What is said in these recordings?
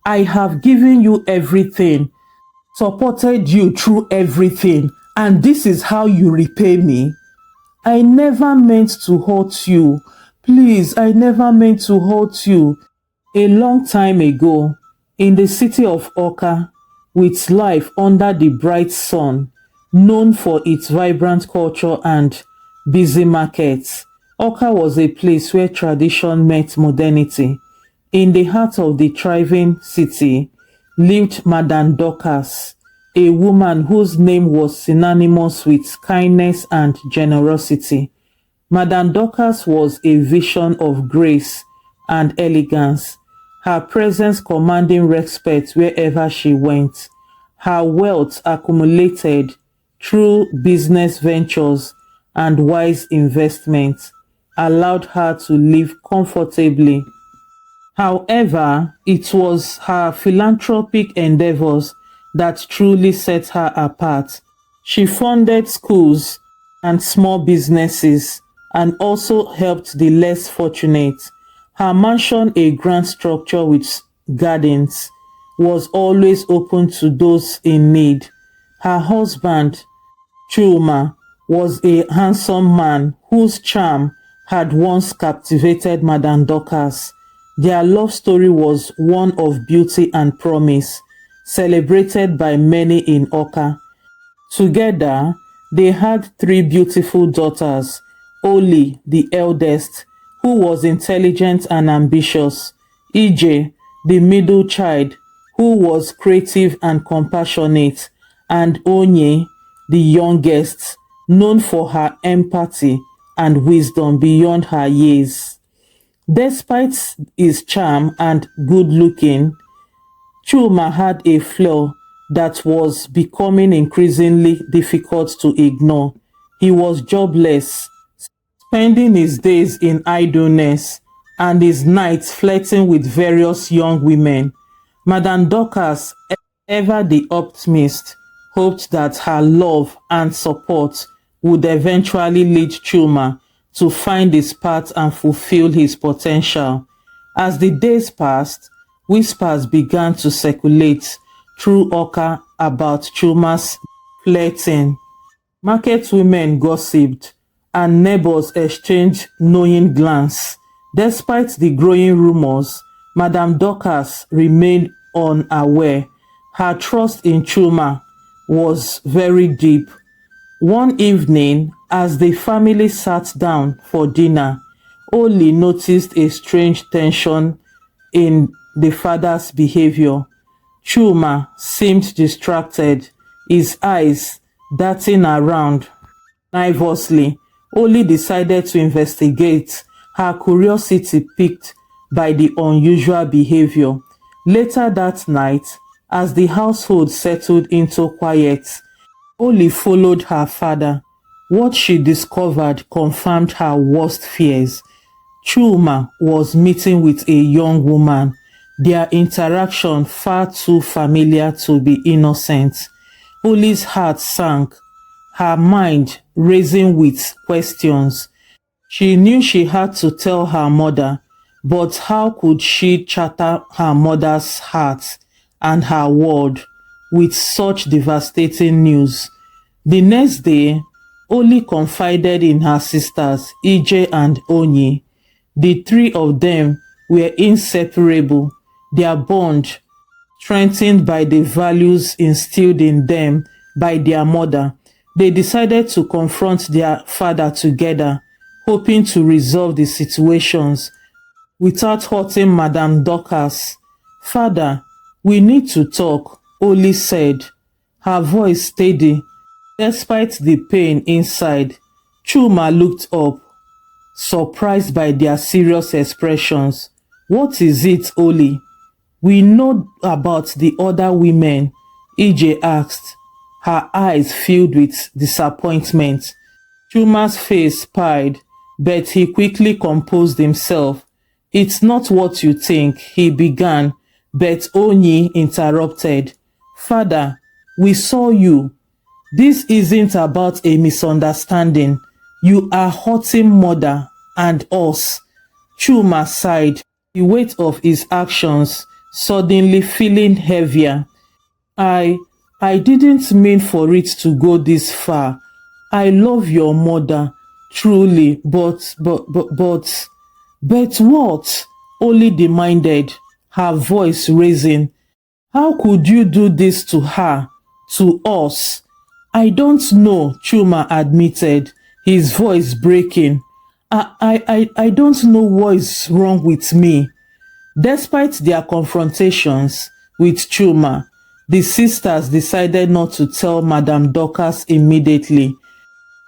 I have given you everything, supported you through everything, and this is how you repay me? I never meant to hurt you. Please, I never meant to hurt you. A long time ago, in the city of Oka, with life under the bright sun, known for its vibrant culture and busy markets, Oka was a place where tradition met modernity. In the heart of the thriving city lived Madame Dorcas, a woman whose name was synonymous with kindness and generosity. Madame Dorcas was a vision of grace and elegance, her presence commanding respect wherever she went. Her wealth accumulated through business ventures and wise investments allowed her to live comfortably. However, it was her philanthropic endeavors that truly set her apart. She funded schools and small businesses and also helped the less fortunate. Her mansion, a grand structure with gardens, was always open to those in need. Her husband, Chuma, was a handsome man whose charm had once captivated Madame Dorcas. Their love story was one of beauty and promise, celebrated by many in Oka. Together, they had 3 beautiful daughters: Oli, the eldest, who was intelligent and ambitious; Ije, the middle child, who was creative and compassionate; and Onye, the youngest, known for her empathy and wisdom beyond her years. Despite his charm and good looking, Chuma had a flaw that was becoming increasingly difficult to ignore. He was jobless, spending his days in idleness and his nights flirting with various young women. Madame Dorcas, ever the optimist, hoped that her love and support would eventually lead Chuma to find his path and fulfill his potential. As the days passed, whispers began to circulate through Oka about Chuma's flirting. Market women gossiped, and neighbors exchanged knowing glances. Despite the growing rumors, Madame Dorcas remained unaware. Her trust in Chuma was very deep. One evening, as the family sat down for dinner, Oli noticed a strange tension in the father's behavior. Chuma seemed distracted, his eyes darting around nervously. Oli decided to investigate, her curiosity piqued by the unusual behavior. Later that night, as the household settled into quiet, Oli followed her father. What she discovered confirmed her worst fears. Chuma was meeting with a young woman, their interaction far too familiar to be innocent. Oli's heart sank, her mind racing with questions. She knew she had to tell her mother, but how could she shatter her mother's heart and her world with such devastating news? The next day, Oli confided in her sisters, Ije and Onye. The 3 of them were inseparable, their bond strengthened by the values instilled in them by their mother. They decided to confront their father together, hoping to resolve the situations without hurting Madame Dorcas. "Father, we need to talk," Oli said, her voice steady despite the pain inside. Chuma looked up, surprised by their serious expressions. "What is it, Oli?" "We know about the other women," Ije asked, her eyes filled with disappointment. Chuma's face paled, but he quickly composed himself. "It's not what you think," he began, but Onye interrupted. "Father, we saw you. This isn't about a misunderstanding. You are hurting mother and us." Chuma sighed. The weight of his actions suddenly feeling heavier. I I didn't mean for it to go this far. I love your mother, truly, but what? Only demanded, her voice raising. How could you do this to her, to us? I don't know, Chuma admitted, his voice breaking. I don't know what is wrong with me. Despite their confrontations with Chuma, the sisters decided not to tell Madame Dorcas immediately.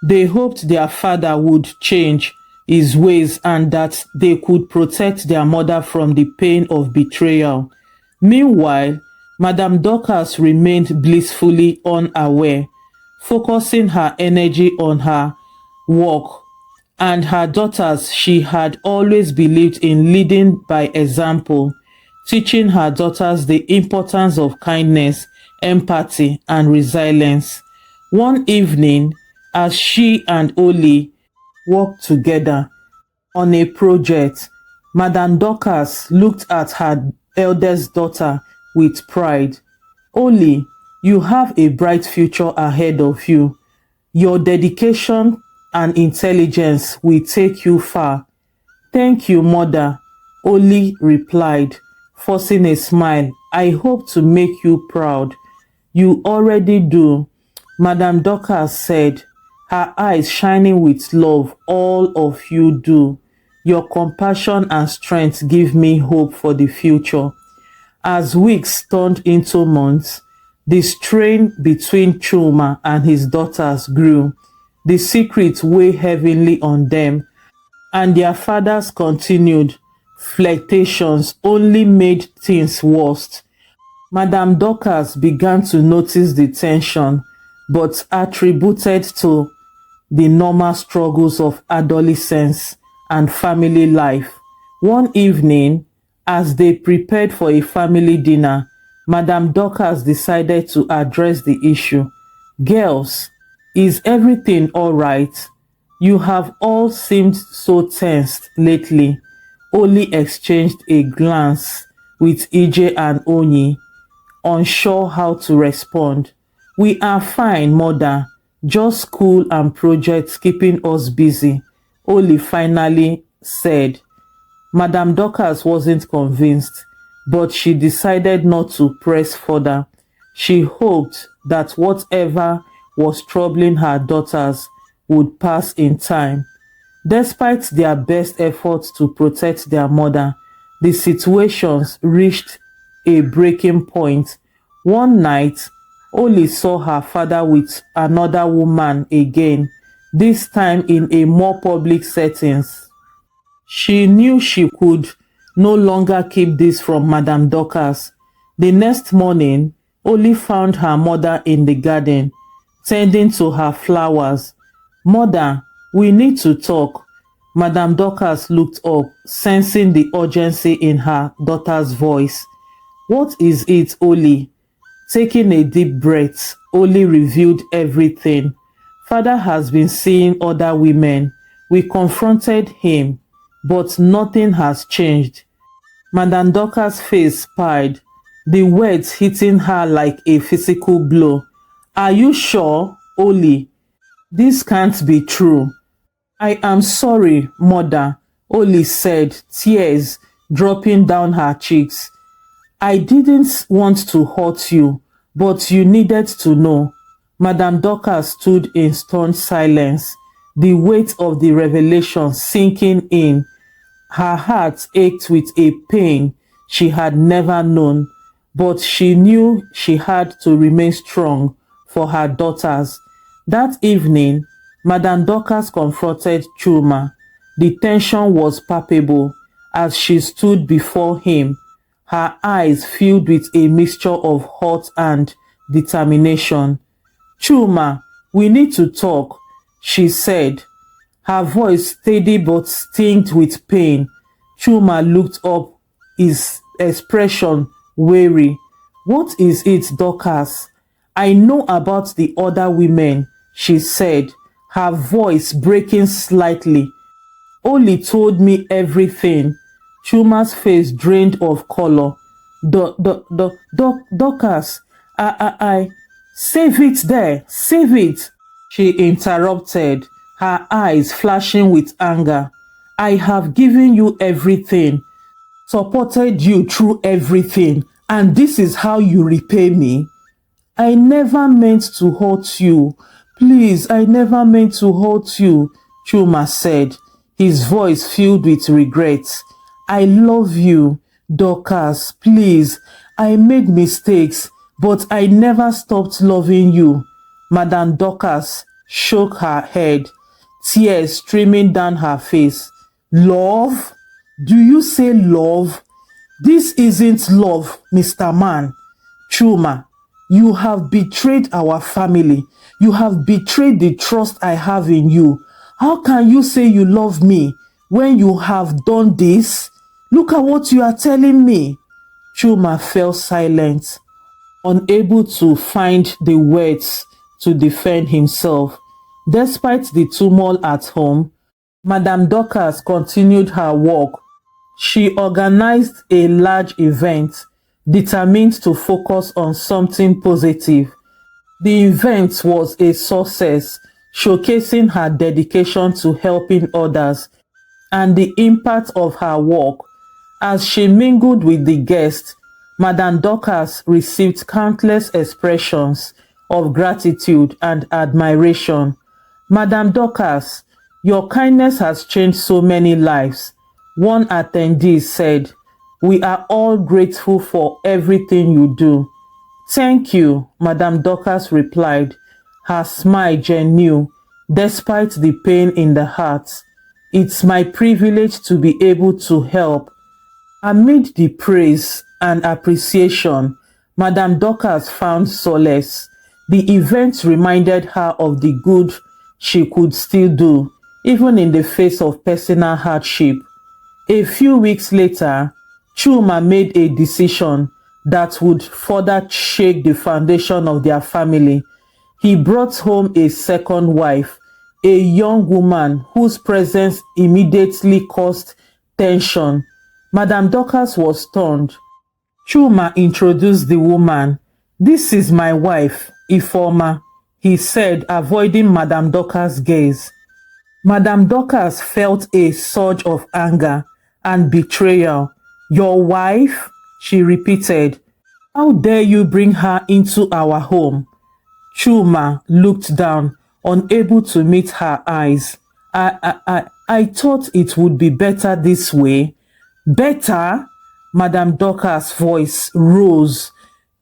They hoped their father would change his ways and that they could protect their mother from the pain of betrayal. Meanwhile, Madame Dorcas remained blissfully unaware, focusing her energy on her work and her daughters. She had always believed in leading by example, teaching her daughters the importance of kindness, empathy, and resilience. One evening, as she and Oli worked together on a project, Madame Dorcas looked at her eldest daughter with pride. Oli, you have a bright future ahead of you. Your dedication and intelligence will take you far. Thank you, mother, Oli replied, forcing a smile. I hope to make you proud. You already do, Madame Dorcas said, her eyes shining with love. All of you do. Your compassion and strength give me hope for the future. As weeks turned into months, the strain between Chuma and his daughters grew. The secret weighed heavily on them, and their father's continued flirtations only made things worse. Madame Dorcas began to notice the tension, but attributed to the normal struggles of adolescence and family life. One evening, as they prepared for a family dinner, Madame Dorcas decided to address the issue. Girls, is everything all right? You have all seemed so tensed lately. Oli exchanged a glance with EJ and Onyi, unsure how to respond. We are fine, mother. Just school and projects keeping us busy, Oli finally said. Madame Dorcas wasn't convinced, but she decided not to press further. She hoped that whatever was troubling her daughters would pass in time. Despite their best efforts to protect their mother, the situations reached a breaking point. One night, Oli saw her father with another woman again, this time in a more public settings. She knew she could no longer keep this from Madame Dorcas. The next morning, Oli found her mother in the garden, tending to her flowers. Mother, we need to talk. Madame Dorcas looked up, sensing the urgency in her daughter's voice. What is it, Oli? Taking a deep breath, Oli revealed everything. Father has been seeing other women. We confronted him, but nothing has changed. Madame Dorcas' face piled, the words hitting her like a physical blow. Are you sure, Oli? This can't be true. I am sorry, mother, Oli said, tears dropping down her cheeks. I didn't want to hurt you, but you needed to know. Madame Dorcas stood in stunned silence, the weight of the revelation sinking in. Her heart ached with a pain she had never known, but she knew she had to remain strong for her daughters. That evening, Madame Dorcas confronted Chuma. The tension was palpable as she stood before him, her eyes filled with a mixture of hurt and determination. Chuma, we need to talk, she said, her voice steady but tinged with pain. Chuma looked up, his expression wary. What is it, Dorcas? I know about the other women, she said, her voice breaking slightly. Oli told me everything. Chuma's face drained of color. Dorcas, save it there, save it, she interrupted, her eyes flashing with anger. I have given you everything, supported you through everything, and this is how you repay me? I never meant to hurt you. Please, I never meant to hurt you, Chuma said, his voice filled with regret. I love you, Dorcas, please. I made mistakes, but I never stopped loving you. Madame Dorcas shook her head, tears streaming down her face. Love? Do you say love? This isn't love, Mr. Man. Chuma, you have betrayed our family. You have betrayed the trust I have in you. How can you say you love me when you have done this? Look at what you are telling me. Chuma fell silent, unable to find the words to defend himself. Despite the turmoil at home, Madame Dorcas continued her work. She organized a large event, determined to focus on something positive. The event was a success, showcasing her dedication to helping others and the impact of her work. As she mingled with the guests, Madame Dorcas received countless expressions of gratitude and admiration. Madame Dorcas, your kindness has changed so many lives. One attendee said, we are all grateful for everything you do. Thank you, Madame Dorcas replied, her smile genuine, despite the pain in the heart. It's my privilege to be able to help. Amid the praise and appreciation, Madame Dorcas found solace. The event reminded her of the good she could still do, even in the face of personal hardship. A few weeks later, Chuma made a decision that would further shake the foundation of their family. He brought home a second wife, a young woman whose presence immediately caused tension. Madame Dorcas was stunned. Chuma introduced the woman. This is my wife, Ifoma, he said, avoiding Madame Dorcas' gaze. Madame Dorcas felt a surge of anger and betrayal. Your wife? She repeated. How dare you bring her into our home? Chuma looked down, unable to meet her eyes. I thought it would be better this way. Better? Madame Dorcas' voice rose.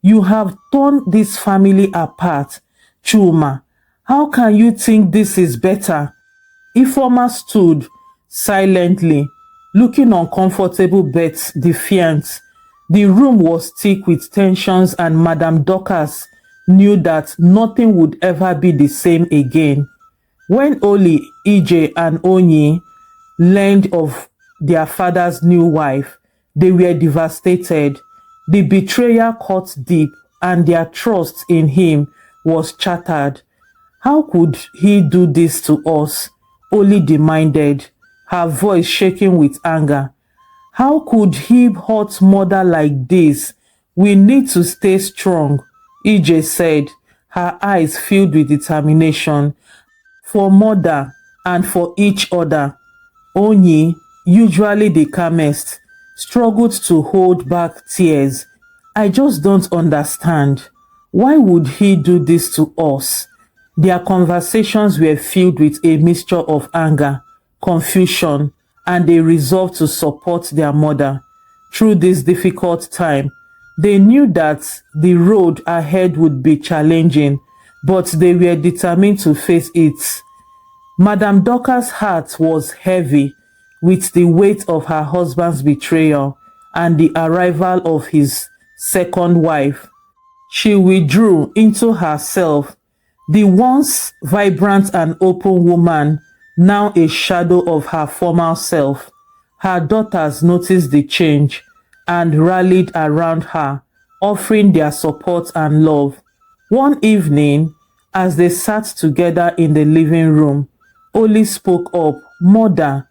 You have torn this family apart. Chuma, how can you think this is better? Ifoma stood silently, looking uncomfortable but defiant. The room was thick with tensions, and Madame Dorcas knew that nothing would ever be the same again. When Oli, Ije, and Onyi learned of their father's new wife, they were devastated. The betrayal cut deep, and their trust in him was shattered. How could he do this to us? Oli demanded, her voice shaking with anger. How could he hurt mother like this? We need to stay strong, EJ said, her eyes filled with determination. For mother and for each other. Onyi, usually the calmest, struggled to hold back tears. I just don't understand. Why would he do this to us? Their conversations were filled with a mixture of anger, confusion, and a resolve to support their mother. Through this difficult time, they knew that the road ahead would be challenging, but they were determined to face it. Madame Dorcas' heart was heavy with the weight of her husband's betrayal and the arrival of his second wife. She withdrew into herself, the once vibrant and open woman, now a shadow of her former self. Her daughters noticed the change and rallied around her, offering their support and love. One evening, as they sat together in the living room, Oli spoke up. Mother,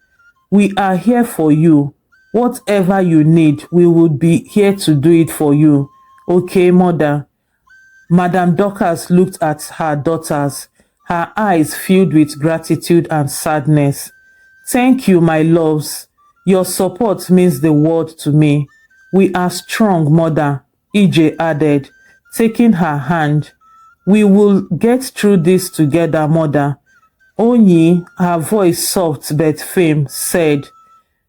we are here for you. Whatever you need, we would be here to do it for you. Okay, mother. Madame Dorcas looked at her daughters, her eyes filled with gratitude and sadness. Thank you, my loves. Your support means the world to me. We are strong, mother, EJ added, taking her hand. We will get through this together, mother. Onyi, her voice soft but firm, said,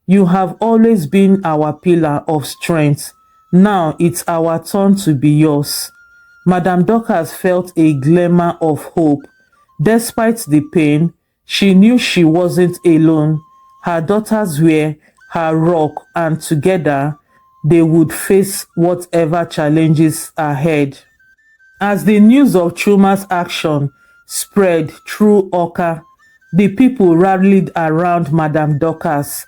you have always been our pillar of strength. Now it's our turn to be yours. Madame Dorcas felt a glimmer of hope. Despite the pain, she knew she wasn't alone. Her daughters were her rock, and together they would face whatever challenges ahead. As the news of Chuma's action spread through Oka, the people rallied around Madame Dorcas.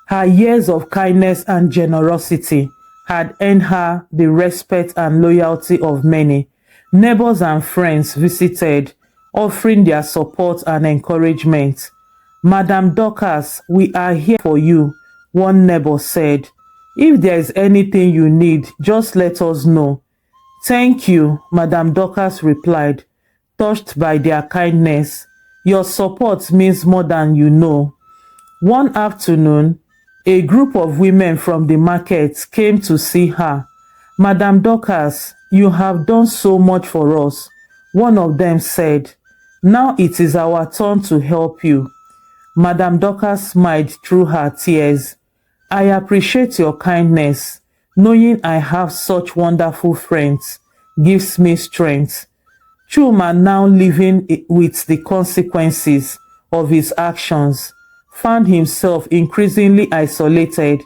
Her years of kindness and generosity had earned her the respect and loyalty of many. Neighbors and friends visited, offering their support and encouragement. Madame Dorcas, we are here for you, one neighbor said. If there is anything you need, just let us know. Thank you, Madame Dorcas replied, touched by their kindness. Your support means more than you know. One afternoon, a group of women from the market came to see her. Madame Dorcas, you have done so much for us, one of them said. Now it is our turn to help you. Madame Dorcas smiled through her tears. I appreciate your kindness. Knowing I have such wonderful friends gives me strength. Chuma, now living with the consequences of his actions, found himself increasingly isolated.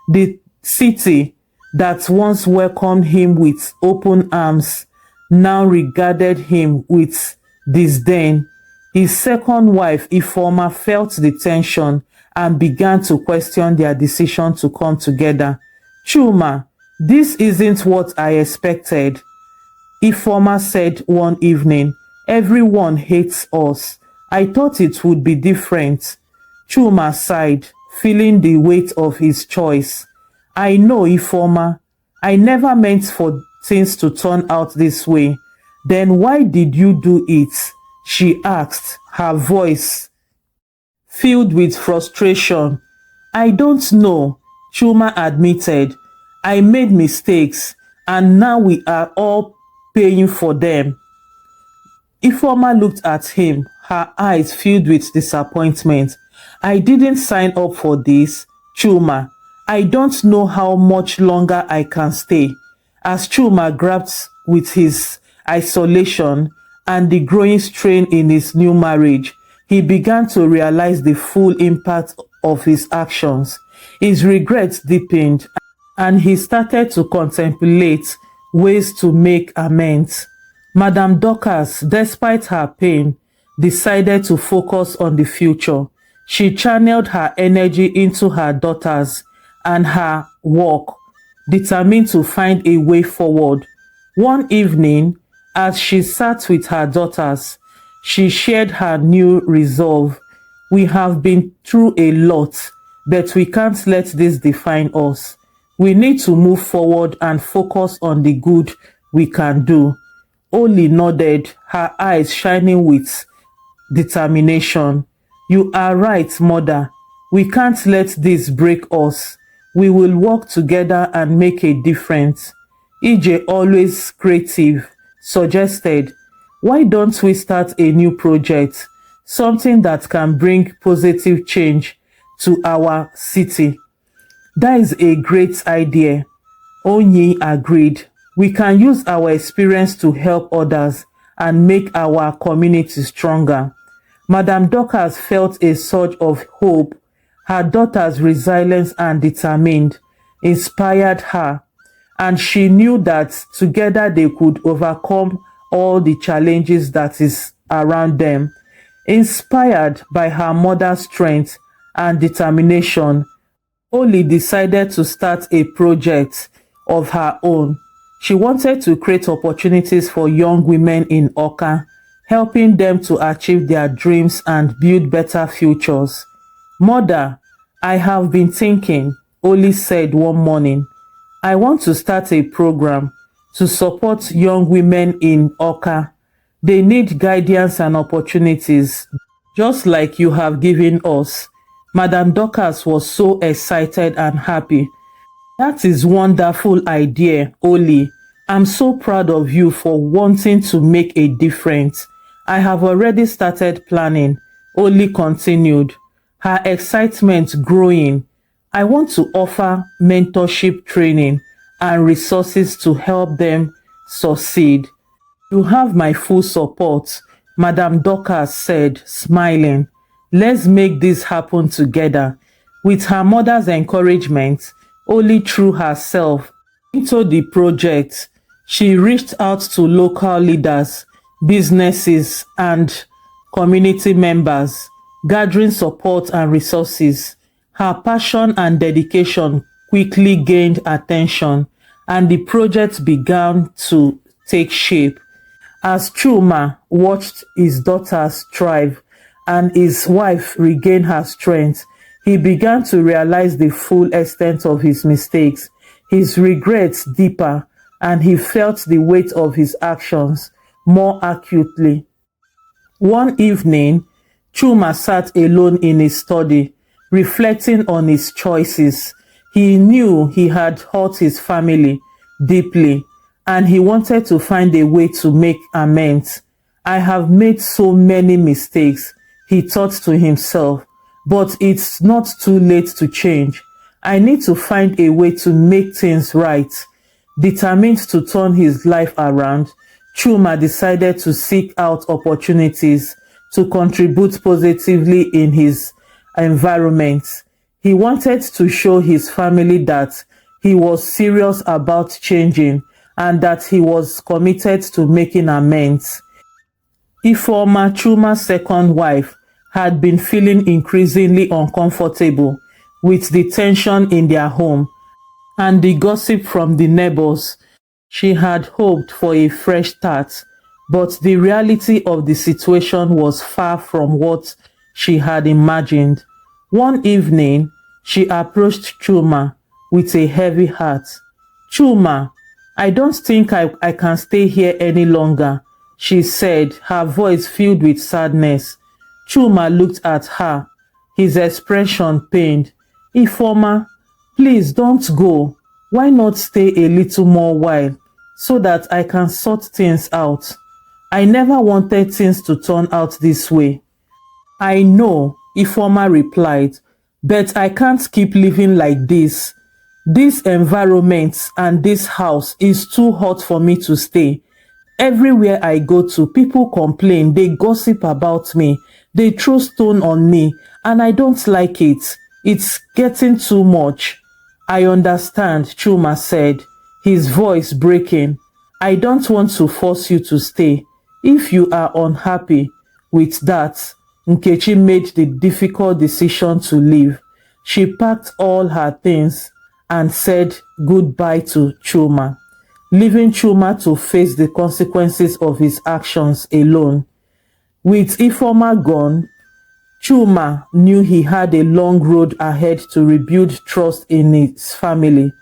The city that once welcomed him with open arms now regarded him with disdain. His second wife, Ifeoma, felt the tension and began to question their decision to come together. Chuma, this isn't what I expected, Ifeoma said one evening. Everyone hates us. I thought it would be different. Chuma sighed, feeling the weight of his choice. I know, Ifeoma. I never meant for things to turn out this way. Then why did you do it? She asked, her voice filled with frustration. I don't know, Chuma admitted. I made mistakes, and now we are all paying for them. Ifeoma looked at him, her eyes filled with disappointment. I didn't sign up for this, Chuma. I don't know how much longer I can stay. As Chuma grapped with his isolation and the growing strain in his new marriage, he began to realize the full impact of his actions. His regrets deepened, and he started to contemplate ways to make amends. Madame Dorcas, despite her pain, decided to focus on the future. She channeled her energy into her daughters and her work, determined to find a way forward. One evening, as she sat with her daughters, she shared her new resolve. We have been through a lot, but we can't let this define us. We need to move forward and focus on the good we can do. Oli nodded, her eyes shining with determination. You are right, mother. We can't let this break us. We will work together and make a difference. EJ, always creative, suggested, why don't we start a new project? Something that can bring positive change to our city. That is a great idea, Onyi agreed. We can use our experience to help others and make our community stronger. Madame Dorcas felt a surge of hope. Her daughter's resilience and determined inspired her, and she knew that together they could overcome all the challenges that is around them. Inspired by her mother's strength and determination, Oli decided to start a project of her own. She wanted to create opportunities for young women in Oka, helping them to achieve their dreams and build better futures. Mother, I have been thinking, Oli said one morning. I want to start a program to support young women in Oka. They need guidance and opportunities, just like you have given us. Madam Dorcas was so excited and happy. That is wonderful idea, Oli. I'm so proud of you for wanting to make a difference. I have already started planning, Oli continued, her excitement growing. I want to offer mentorship training and resources to help them succeed. You have my full support, Madame Dorcas said, smiling. Let's make this happen together. With her mother's encouragement, Oli threw herself into the project. She reached out to local leaders, businesses, and community members, gathering support and resources. Her passion and dedication quickly gained attention, and the project began to take shape. As Chuma watched his daughters thrive and his wife regain her strength, he began to realize the full extent of his mistakes, his regrets deeper, and he felt the weight of his actions more acutely. One evening, Chuma sat alone in his study, reflecting on his choices. He knew he had hurt his family deeply, and he wanted to find a way to make amends. I have made so many mistakes, he thought to himself, but it's not too late to change. I need to find a way to make things right. Determined to turn his life around, Chuma decided to seek out opportunities to contribute positively in his environment. He wanted to show his family that he was serious about changing and that he was committed to making amends. Ifeoma, Chuma's second wife, had been feeling increasingly uncomfortable with the tension in their home and the gossip from the neighbors. She had hoped for a fresh start, but the reality of the situation was far from what she had imagined. One evening, she approached Chuma with a heavy heart. Chuma, I don't think I can stay here any longer, she said, her voice filled with sadness. Chuma looked at her, his expression pained. Ifeoma, please don't go. Why not stay a little more while so that I can sort things out? I never wanted things to turn out this way. I know, Ifeoma replied, but I can't keep living like this. This environment and this house is too hot for me to stay. Everywhere I go to, people complain, they gossip about me, they throw stone on me, and I don't like it. It's getting too much. I understand, Chuma said, his voice breaking. I don't want to force you to stay. If you are unhappy with that, Nkechi made the difficult decision to leave. She packed all her things and said goodbye to Chuma, leaving Chuma to face the consequences of his actions alone. With Ifeoma gone, Chuma knew he had a long road ahead to rebuild trust in his family.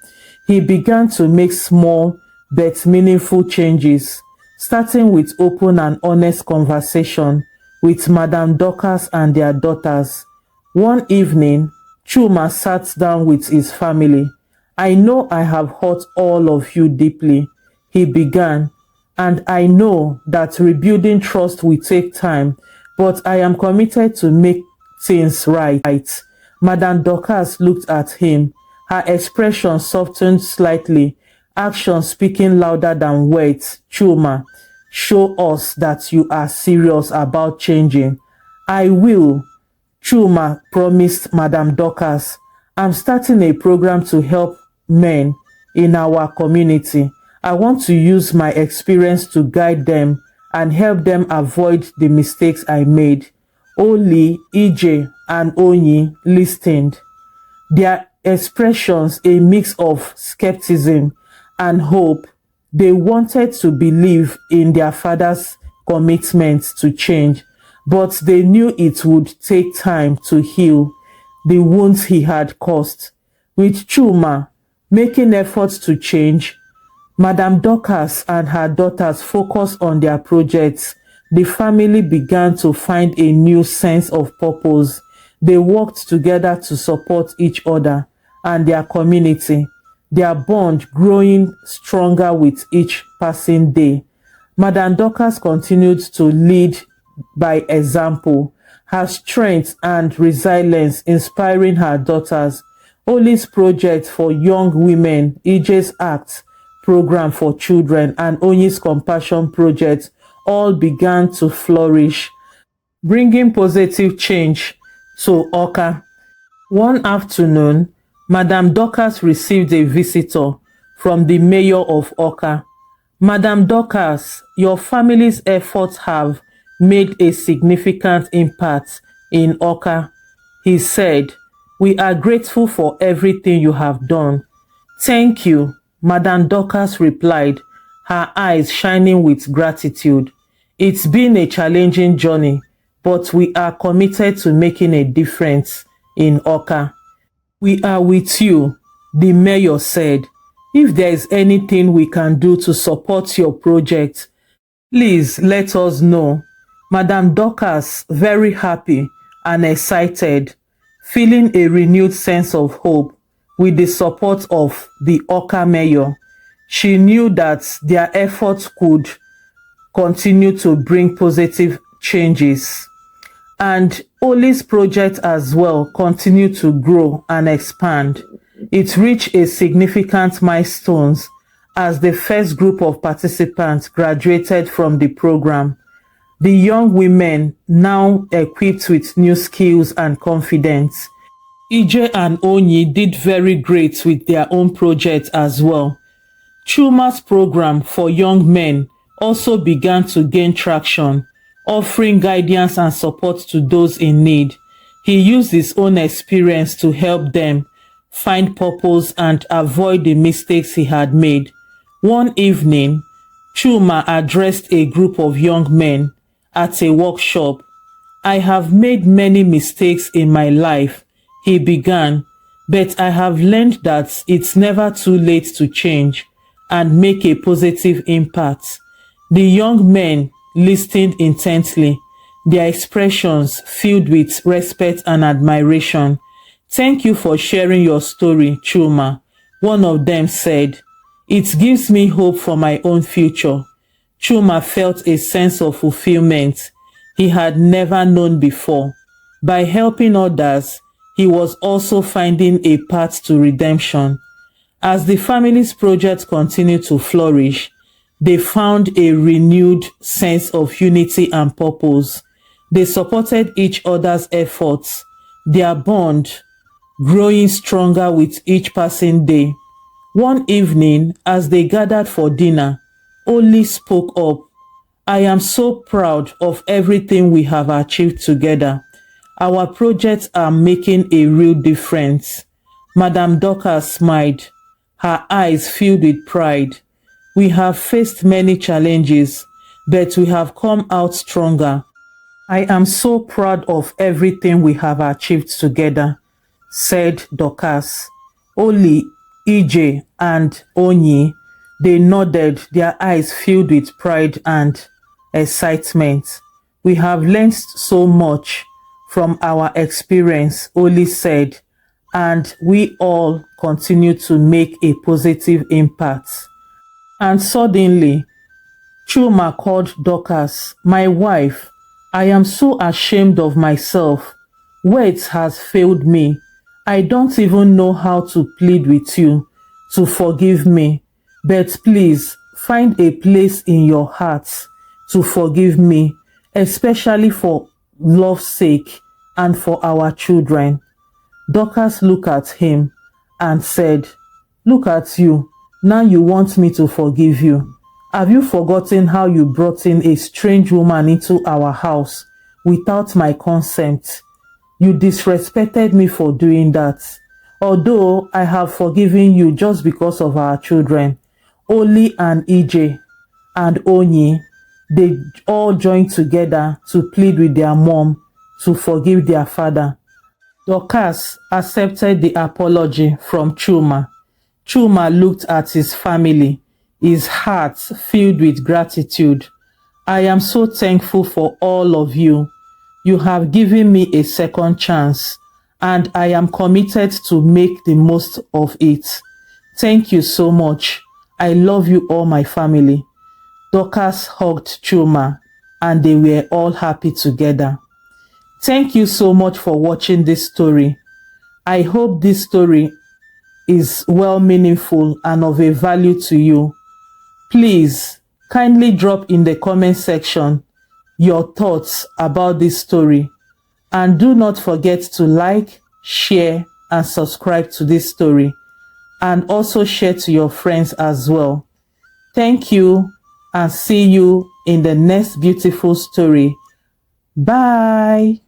He began to make small but meaningful changes, starting with open and honest conversation with Madame Dorcas and their daughters. One evening, Chuma sat down with his family. I know I have hurt all of you deeply, he began, and I know that rebuilding trust will take time, but I am committed to make things right. Madame Dorcas looked at him, her expression softened slightly, action speaking louder than words. Chuma, show us that you are serious about changing. I will, Chuma promised Madame Dorcas. I'm starting a program to help men in our community. I want to use my experience to guide them and help them avoid the mistakes I made. Oli, EJ, and Onyi listened, their expressions a mix of skepticism and hope. They wanted to believe in their father's commitment to change, but they knew it would take time to heal the wounds he had caused. With Chuma making efforts to change, Madame Dorcas and her daughters focused on their projects. The family began to find a new sense of purpose. They worked together to support each other and their community, their bond growing stronger with each passing day. Madame Dorcas continued to lead by example, her strength and resilience inspiring her daughters. Oli's project for young women, EJ's Act program for children, and Onyi's Compassion project all began to flourish, bringing positive change to Oka. One afternoon, Madame Dorcas received a visitor from the mayor of Oka. Madame Dorcas, your family's efforts have made a significant impact in Oka, he said. We are grateful for everything you have done. Thank you, Madame Dorcas replied, her eyes shining with gratitude. It's been a challenging journey, but we are committed to making a difference in Oka. We are with you, the mayor said. If there is anything we can do to support your project, please let us know. Madame Dorcas, very happy and excited, feeling a renewed sense of hope with the support of the Oka mayor. She knew that their efforts could continue to bring positive changes. And Oli's project as well continued to grow and expand. It reached a significant milestone as the first group of participants graduated from the program. The young women, now equipped with new skills and confidence. EJ and Onyi did very great with their own projects as well. Chuma's program for young men also began to gain traction, offering guidance and support to those in need. He used his own experience to help them find purpose and avoid the mistakes he had made. One evening, Chuma addressed a group of young men at a workshop. I have made many mistakes in my life, he began, but I have learned that it's never too late to change and make a positive impact. The young men listened intently, their expressions filled with respect and admiration. Thank you for sharing your story, Chuma, one of them said. It gives me hope for my own future. Chuma felt a sense of fulfillment he had never known before. By helping others, he was also finding a path to redemption. As the family's project continued to flourish, they found a renewed sense of unity and purpose. They supported each other's efforts, their bond growing stronger with each passing day. One evening, as they gathered for dinner, Oli spoke up. I am so proud of everything we have achieved together. Our projects are making a real difference. Madame Dorcas smiled, her eyes filled with pride. We have faced many challenges, but we have come out stronger. I am so proud of everything we have achieved together, said Dorcas. Oli, EJ, and Onyi, they nodded, their eyes filled with pride and excitement. We have learned so much from our experience, Oli said, and we all continue to make a positive impact. And suddenly, Chuma called Dorcas, my wife. I am so ashamed of myself. Words has failed me. I don't even know how to plead with you to forgive me. But please, find a place in your heart to forgive me, especially for love's sake and for our children. Dorcas looked at him and said, look at you. Now you want me to forgive you. Have you forgotten how you brought in a strange woman into our house without my consent? You disrespected me for doing that. Although I have forgiven you just because of our children, Oli and EJ and Onyi, they all joined together to plead with their mom to forgive their father. Dorcas accepted the apology from Chuma. Chuma looked at his family, his heart filled with gratitude. I am so thankful for all of you. You have given me a second chance, and I am committed to make the most of it. Thank you so much. I love you all, my family. Dorcas hugged Chuma, and they were all happy together. Thank you so much for watching this story. I hope this story is well meaningful and of a value to you. Please kindly drop in the comment section your thoughts about this story, and do not forget to like, share and subscribe to this story, and also share to your friends as well. Thank you, and see you in the next beautiful story. Bye.